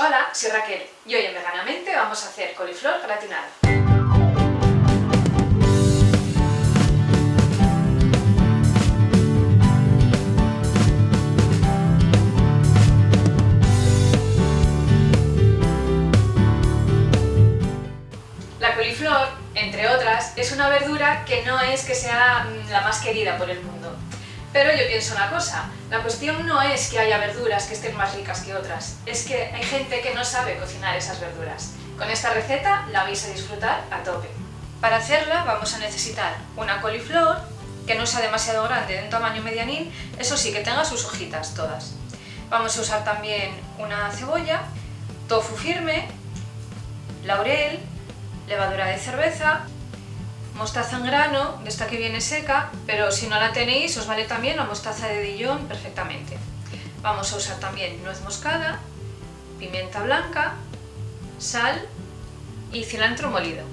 Hola, soy Raquel y hoy en Veganamente vamos a hacer coliflor gratinado. La coliflor, entre otras, es una verdura que no es que sea la más querida por el mundo. Pero yo pienso una cosa, la cuestión no es que haya verduras que estén más ricas que otras, es que hay gente que no sabe cocinar esas verduras. Con esta receta la vais a disfrutar a tope. Para hacerla vamos a necesitar una coliflor, que no sea demasiado grande, de un tamaño medianín, eso sí, que tenga sus hojitas todas. Vamos a usar también una cebolla, tofu firme, laurel, levadura de cerveza, mostaza en grano, de esta que viene seca, pero si no la tenéis os vale también la mostaza de Dijon perfectamente. Vamos a usar también nuez moscada, pimienta blanca, sal y cilantro molido.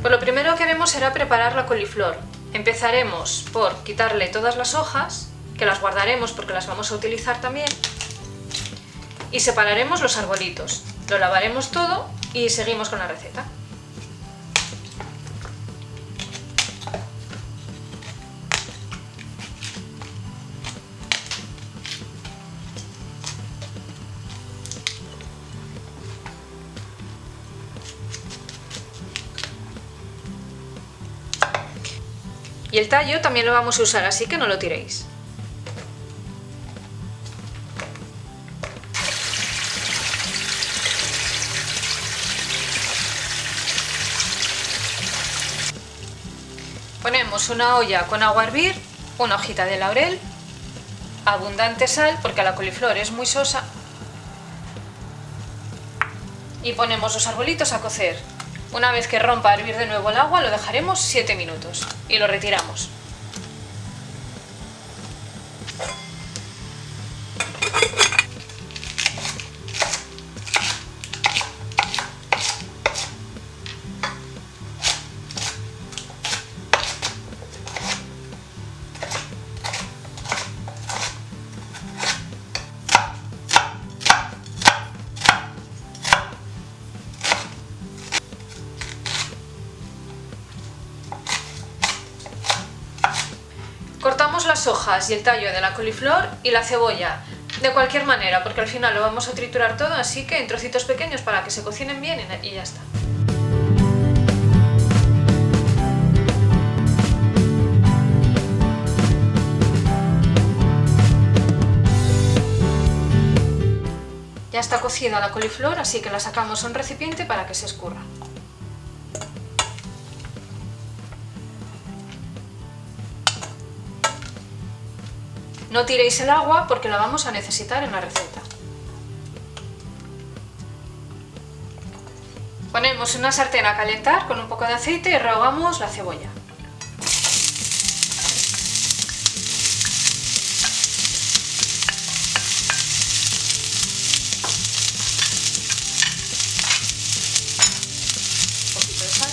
Pues lo primero que haremos será preparar la coliflor. Empezaremos por quitarle todas las hojas, que las guardaremos porque las vamos a utilizar también, y separaremos los arbolitos. Lo lavaremos todo y seguimos con la receta. Y el tallo también lo vamos a usar, así que no lo tiréis. Ponemos una olla con agua a hervir, una hojita de laurel, abundante sal porque la coliflor es muy sosa, y ponemos los arbolitos a cocer. Una vez que rompa a hervir de nuevo el agua, lo dejaremos 7 minutos y lo retiramos. Cortamos las hojas y el tallo de la coliflor y la cebolla, de cualquier manera, porque al final lo vamos a triturar todo, así que en trocitos pequeños para que se cocinen bien y ya está. Ya está cocida la coliflor, así que la sacamos a un recipiente para que se escurra. No tiréis el agua porque la vamos a necesitar en la receta. Ponemos una sartén a calentar con un poco de aceite y rehogamos la cebolla. Un poquito de sal.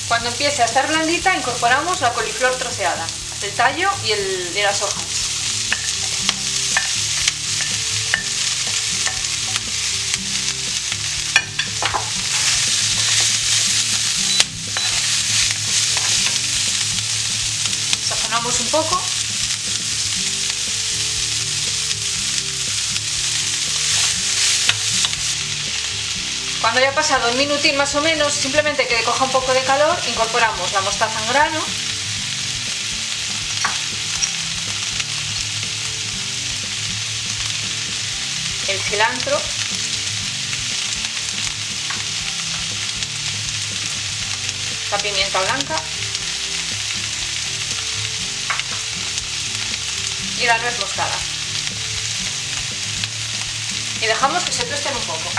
Cuando empiece a estar blandita, incorporamos la coliflor troceada, el tallo y las hojas. Sazonamos un poco. Cuando haya pasado un minutín más o menos, simplemente que coja un poco de calor, incorporamos la mostaza en grano, el cilantro, la pimienta blanca y la nuez moscada. Y dejamos que se tuesten un poco.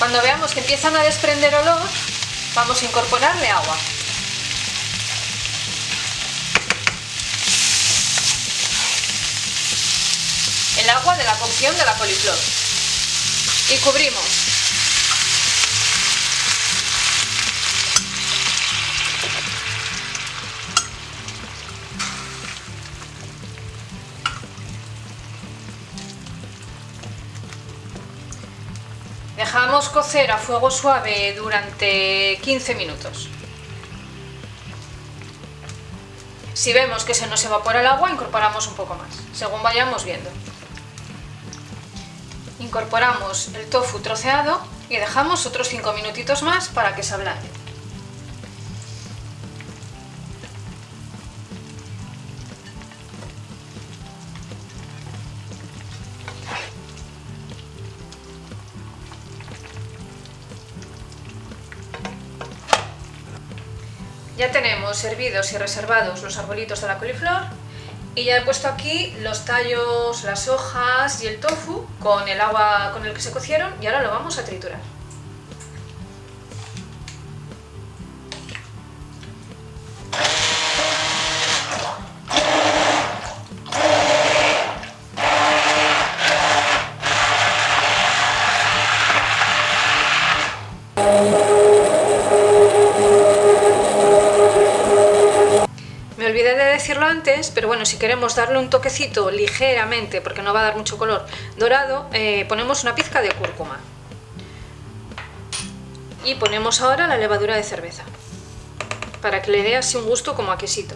Cuando veamos que empiezan a desprender olor, vamos a incorporarle agua. El agua de la cocción de la coliflor. Y cubrimos. Dejamos cocer a fuego suave durante 15 minutos. Si vemos que se nos evapora el agua, incorporamos un poco más, según vayamos viendo. Incorporamos el tofu troceado y dejamos otros 5 minutitos más para que se ablande. Ya tenemos hervidos y reservados los arbolitos de la coliflor y ya he puesto aquí los tallos, las hojas y el tofu con el agua con el que se cocieron y ahora lo vamos a triturar. Me olvidé de decirlo antes, pero bueno, si queremos darle un toquecito ligeramente, porque no va a dar mucho color, dorado, ponemos una pizca de cúrcuma. Y ponemos ahora la levadura de cerveza, para que le dé así un gusto como a quesito.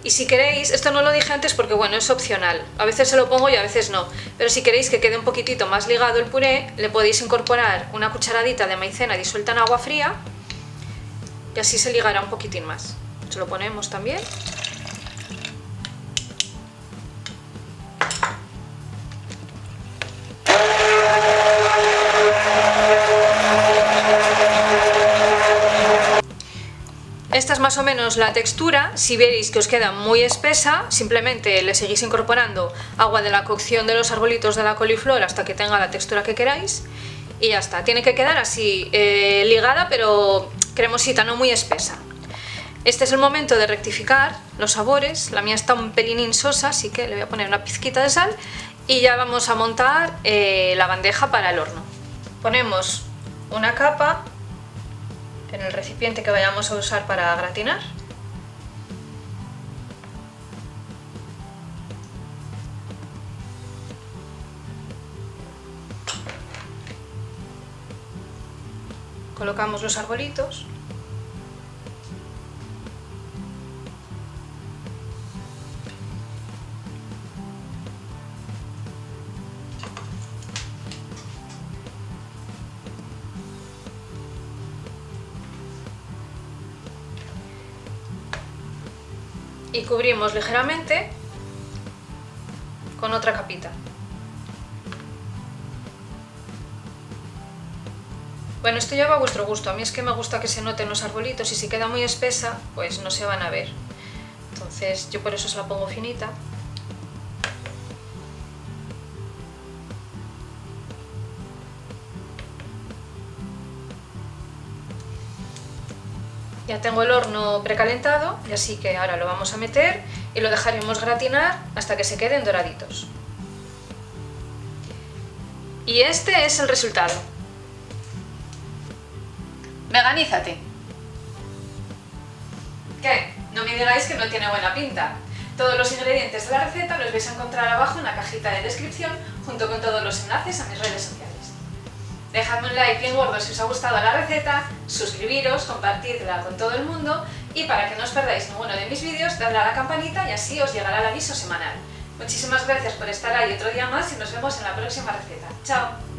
Y si queréis, esto no lo dije antes porque bueno, es opcional, a veces se lo pongo y a veces no, pero si queréis que quede un poquitito más ligado el puré, le podéis incorporar una cucharadita de maicena disuelta en agua fría y así se ligará un poquitín más. Se lo ponemos también. Esta es más o menos la textura. Si veis que os queda muy espesa, simplemente le seguís incorporando agua de la cocción de los arbolitos de la coliflor hasta que tenga la textura que queráis y ya está. Tiene que quedar así ligada pero cremosita, no muy espesa. Este es el momento de rectificar los sabores. La mía está un pelín insosa, así que le voy a poner una pizquita de sal y ya vamos a montar la bandeja para el horno. Ponemos una capa en el recipiente que vayamos a usar para gratinar. Colocamos los arbolitos. Y cubrimos ligeramente con otra capita. Bueno, esto ya va a vuestro gusto. A mí es que me gusta que se noten los arbolitos y si queda muy espesa, pues no se van a ver. Entonces yo por eso se la pongo finita. Ya tengo el horno precalentado y así que ahora lo vamos a meter y lo dejaremos gratinar hasta que se queden doraditos. Y este es el resultado. Veganízate. ¿Qué? No me digáis que no tiene buena pinta. Todos los ingredientes de la receta los vais a encontrar abajo en la cajita de descripción junto con todos los enlaces a mis redes sociales. Dejadme un like bien gordo si os ha gustado la receta, suscribiros, compartidla con todo el mundo y para que no os perdáis ninguno de mis vídeos, dadle a la campanita y así os llegará el aviso semanal. Muchísimas gracias por estar ahí otro día más y nos vemos en la próxima receta. ¡Chao!